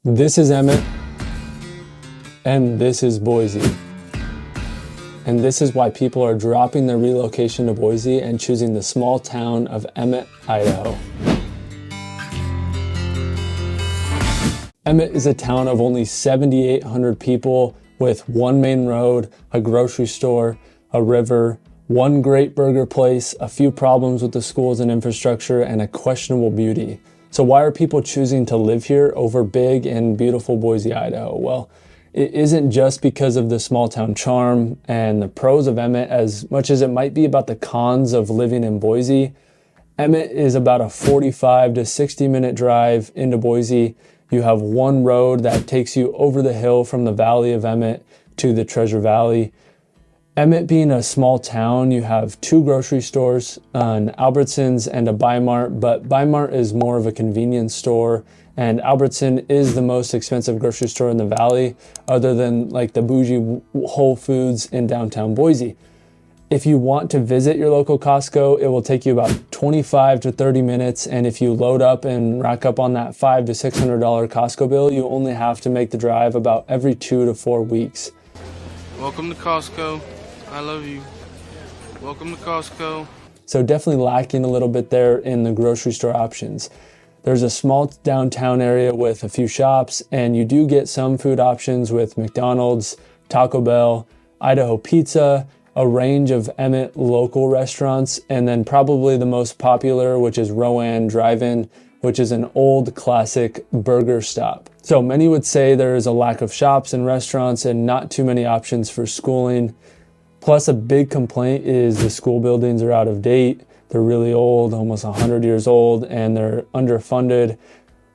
This is Emmett, and this is Boise. And this is why people are dropping their relocation to Boise and choosing the small town of Emmett, Idaho. Emmett is a town of only 7,800 people with one main road, a grocery store, a river, one great burger place, a few problems with the schools and infrastructure, and a questionable beauty. So why are people choosing to live here over big and beautiful Boise, Idaho? Well, it isn't just because of the small town charm and the pros of Emmett as much as it might be about the cons of living in Boise. Emmett is about a 45 to 60 minute drive into Boise. You have one road that takes you over the hill from the valley of Emmett to the Treasure Valley. Emmett being a small town, you have two grocery stores, an Albertsons and a Bi-Mart, but Bi-Mart is more of a convenience store, and Albertson is the most expensive grocery store in the valley, other than like the bougie Whole Foods in downtown Boise. If you want to visit your local Costco, it will take you about 25 to 30 minutes, and if you load up and rack up on that $500 to $600 Costco bill, you only have to make the drive about every 2 to 4 weeks. Welcome to Costco. I love you. Welcome to Costco. So definitely lacking a little bit there in the grocery store options. There's a small downtown area with a few shops, and you do get some food options with McDonald's, Taco Bell, Idaho Pizza, a range of Emmett local restaurants, and then probably the most popular, which is Rowan Drive-In, which is an old classic burger stop. So many would say there is a lack of shops and restaurants and not too many options for schooling. Plus, a big complaint is the school buildings are out of date. They're really old, almost 100 years old, and they're underfunded,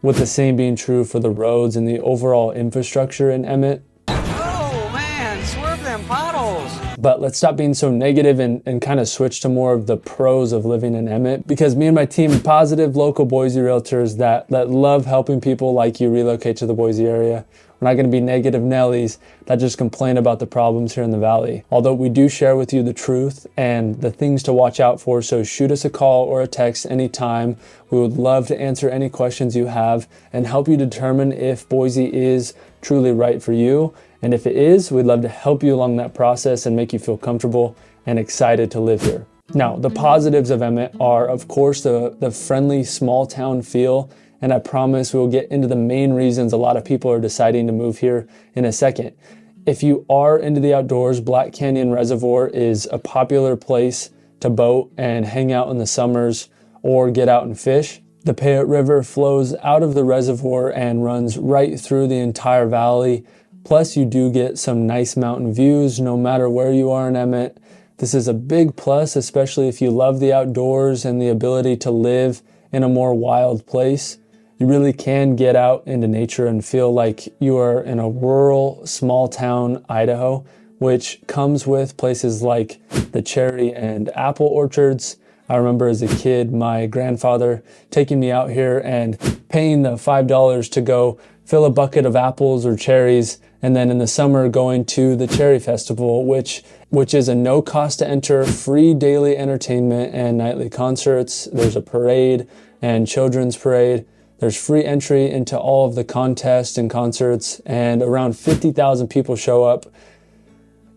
with the same being true for the roads and the overall infrastructure in Emmett. Oh man, swerve them potholes. But let's stop being so negative and kind of switch to more of the pros of living in Emmett, because me and my team of positive local Boise realtors that love helping people like you relocate to the Boise area. We're not going to be negative Nellies that just complain about the problems here in the valley. Although we do share with you the truth and the things to watch out for, so shoot us a call or a text anytime. We would love to answer any questions you have and help you determine if Boise is truly right for you. And if it is, we'd love to help you along that process and make you feel comfortable and excited to live here. Now, the positives of Emmett are, of course, the friendly small town feel. And I promise we'll get into the main reasons a lot of people are deciding to move here in a second. If you are into the outdoors, Black Canyon Reservoir is a popular place to boat and hang out in the summers or get out and fish. The Payette River flows out of the reservoir and runs right through the entire valley. Plus, you do get some nice mountain views no matter where you are in Emmett. This is a big plus, especially if you love the outdoors and the ability to live in a more wild place. You really can get out into nature and feel like you are in a rural, small town Idaho, which comes with places like the cherry and apple orchards. I remember as a kid, my grandfather taking me out here and paying the $5 to go fill a bucket of apples or cherries, and then in the summer going to the Cherry Festival, which is a no cost to enter, free daily entertainment and nightly concerts. There's a parade and children's parade. There's free entry into all of the contests and concerts, and around 50,000 people show up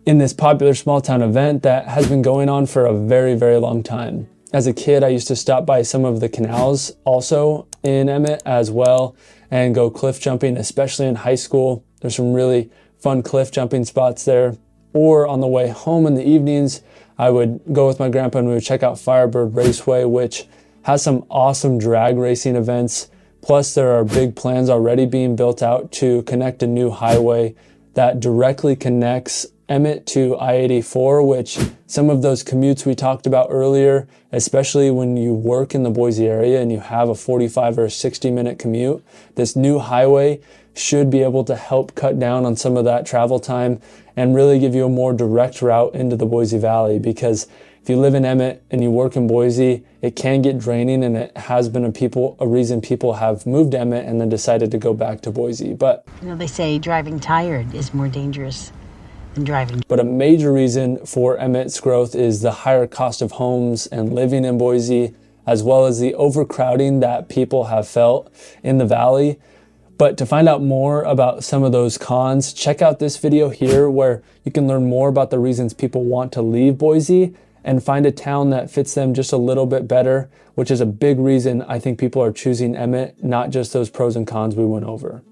in this popular small town event that has been going on for a very, very long time. As a kid, I used to stop by some of the canals also in Emmett as well and go cliff jumping, especially in high school. There's some really fun cliff jumping spots there. Or on the way home in the evenings, I would go with my grandpa and we would check out Firebird Raceway, which has some awesome drag racing events. Plus, there are big plans already being built out to connect a new highway that directly connects Emmett to I-84, which some of those commutes we talked about earlier, especially when you work in the Boise area and you have a 45 or 60 minute commute, this new highway should be able to help cut down on some of that travel time and really give you a more direct route into the Boise Valley. Because if you live in Emmett and you work in Boise, it can get draining, and it has been a reason people have moved to Emmett and then decided to go back to Boise. But they say driving tired is more dangerous than driving. But a major reason for Emmett's growth is the higher cost of homes and living in Boise, as well as the overcrowding that people have felt in the valley. But to find out more about some of those cons, check out this video here where you can learn more about the reasons people want to leave Boise and find a town that fits them just a little bit better, which is a big reason I think people are choosing Emmett, not just those pros and cons we went over.